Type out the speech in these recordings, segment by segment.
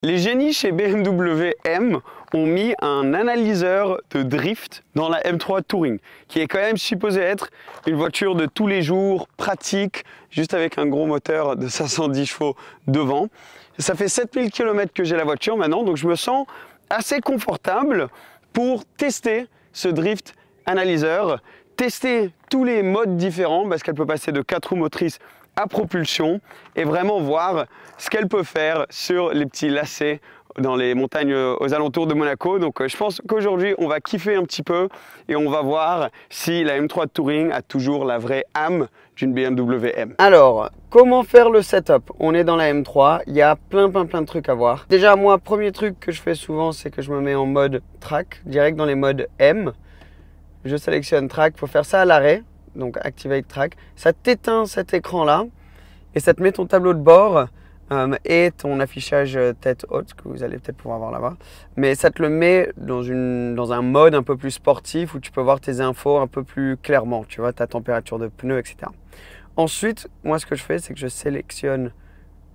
Les génies chez BMW M ont mis un analyseur de drift dans la M3 Touring, qui est quand même supposé être une voiture de tous les jours, pratique, juste avec un gros moteur de 510 chevaux devant. Ça fait 7000 km que j'ai la voiture maintenant, donc je me sens assez confortable pour tester ce drift analyseur, tester tous les modes différents, parce qu'elle peut passer de 4 roues motrices à propulsion et vraiment voir ce qu'elle peut faire sur les petits lacets dans les montagnes aux alentours de Monaco. Donc je pense qu'aujourd'hui on va kiffer un petit peu et on va voir si la M3 Touring a toujours la vraie âme d'une BMW M. Alors, comment faire le setup? On est dans la M3, il y a plein de trucs à voir. Déjà moi, premier truc que je fais souvent, c'est que je me mets en mode track, direct dans les modes M. Je sélectionne track, il faut faire ça à l'arrêt. Donc Activate Track, ça t'éteint cet écran là et ça te met ton tableau de bord et ton affichage tête haute que vous allez peut-être pouvoir voir là-bas, mais ça te le met dans un mode un peu plus sportif où tu peux voir tes infos un peu plus clairement, tu vois, ta température de pneu, etc. Ensuite, moi ce que je fais, c'est que je sélectionne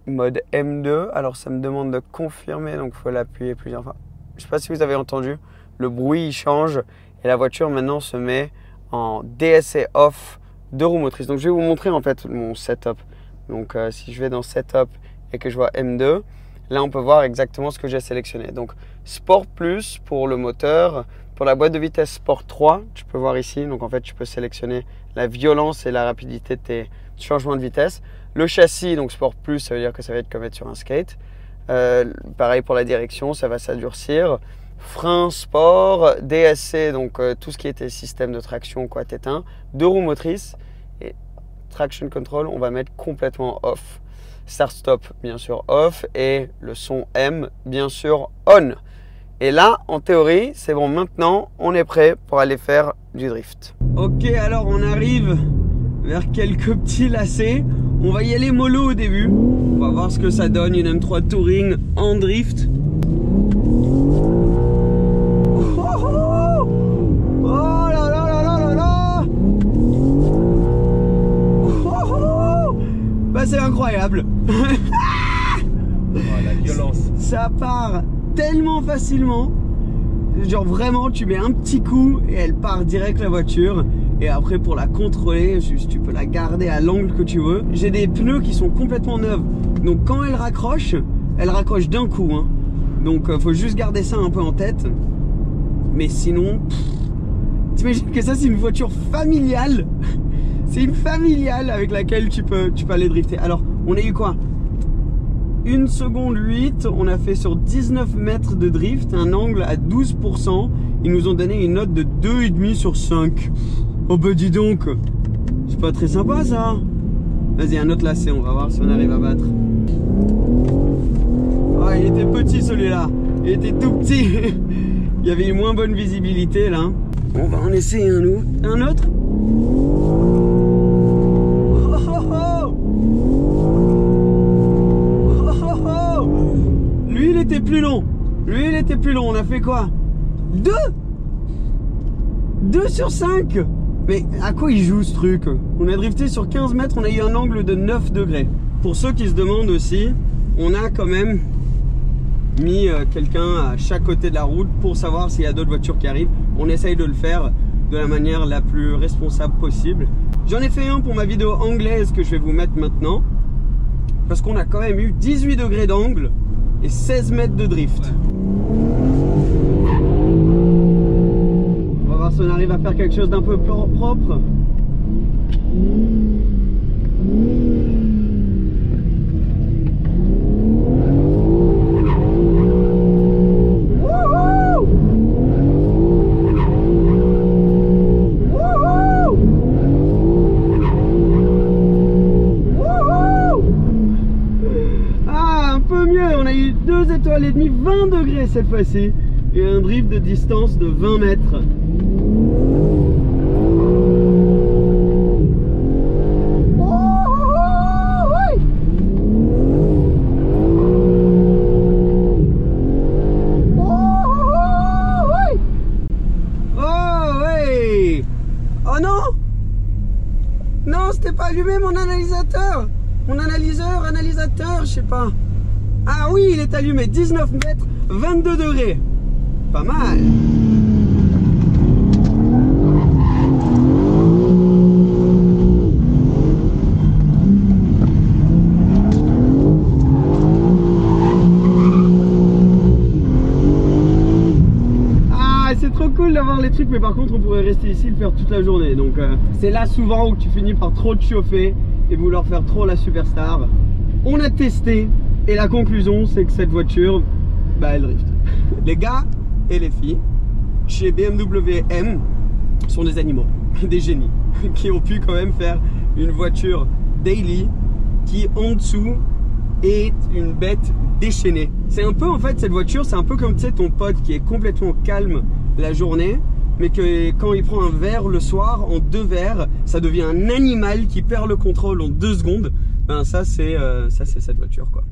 mode M2. Alors ça me demande de confirmer, donc il faut l'appuyer plusieurs fois. Je ne sais pas si vous avez entendu, le bruit il change et la voiture maintenant se met en DSC off 2 roues motrices. Donc je vais vous montrer en fait mon setup. Donc si je vais dans setup et que je vois M2, là on peut voir exactement ce que j'ai sélectionné. Donc Sport Plus pour le moteur, pour la boîte de vitesse Sport 3, tu peux voir ici. Donc en fait tu peux sélectionner la violence et la rapidité de tes changements de vitesse. Le châssis, donc Sport Plus, ça veut dire que ça va être comme être sur un skate. Pareil pour la direction, ça va s'adoucir. Frein sport, DSC, donc tout ce qui était système de traction, quoi, t'éteins. 2 roues motrices et traction control, on va mettre complètement off. Start stop, bien sûr off, et le son M, bien sûr on. Et là, en théorie, c'est bon, maintenant on est prêt pour aller faire du drift. Ok, alors on arrive vers quelques petits lacets. On va y aller mollo au début. On va voir ce que ça donne une M3 Touring en drift. C'est incroyable. Oh, la violence. Ça part tellement facilement. Genre vraiment, tu mets un petit coup et elle part direct la voiture. Et après pour la contrôler, tu peux la garder à l'angle que tu veux. J'ai des pneus qui sont complètement neufs. Donc quand elle raccroche d'un coup. Hein. Donc faut juste garder ça un peu en tête. Mais sinon, t'imagines que ça c'est une voiture familiale. C'est une familiale avec laquelle tu peux aller drifter. Alors, on a eu quoi? 1 seconde 8, on a fait sur 19 mètres de drift, un angle à 12%. Ils nous ont donné une note de 2,5 sur 5. Oh bah dis donc, c'est pas très sympa ça. Vas-y, un autre lacet, on va voir si on arrive à battre. Oh, il était petit celui-là, il était tout petit. Il y avait une moins bonne visibilité là. On va en essayer un autre. Lui il était plus long. On a fait quoi? 2 sur 5. Mais à quoi il joue ce truc? On a drifté sur 15 mètres, on a eu un angle de 9 degrés. Pour ceux qui se demandent aussi, on a quand même mis quelqu'un à chaque côté de la route pour savoir s'il y a d'autres voitures qui arrivent. On essaye de le faire de la manière la plus responsable possible. J'en ai fait un pour ma vidéo anglaise que je vais vous mettre maintenant. Parce qu'on a quand même eu 18 degrés d'angle et 16 mètres de drift. On va voir si on arrive à faire quelque chose d'un peu plus propre. On a eu 2 étoiles et demie, 20 degrés cette fois-ci, et un drift de distance de 20 mètres. Oh non! Non, c'était pas allumé mon analysateur! Mon analyseur, je sais pas. Ah oui, il est allumé, 19 mètres, 22 degrés. Pas mal. C'est trop cool d'avoir les trucs, mais par contre on pourrait rester ici et le faire toute la journée. Donc c'est là souvent où tu finis par trop te chauffer et vouloir faire trop la superstar. On a testé et la conclusion c'est que cette voiture, bah elle drift. Les gars et les filles chez BMW M sont des animaux, des génies qui ont pu quand même faire une voiture daily qui en dessous est une bête déchaînée. C'est un peu en fait cette voiture, c'est un peu comme tu sais ton pote qui est complètement calme la journée, mais que quand il prend un verre le soir, en 2 verres, ça devient un animal qui perd le contrôle en 2 secondes. Ben ça c'est cette voiture quoi.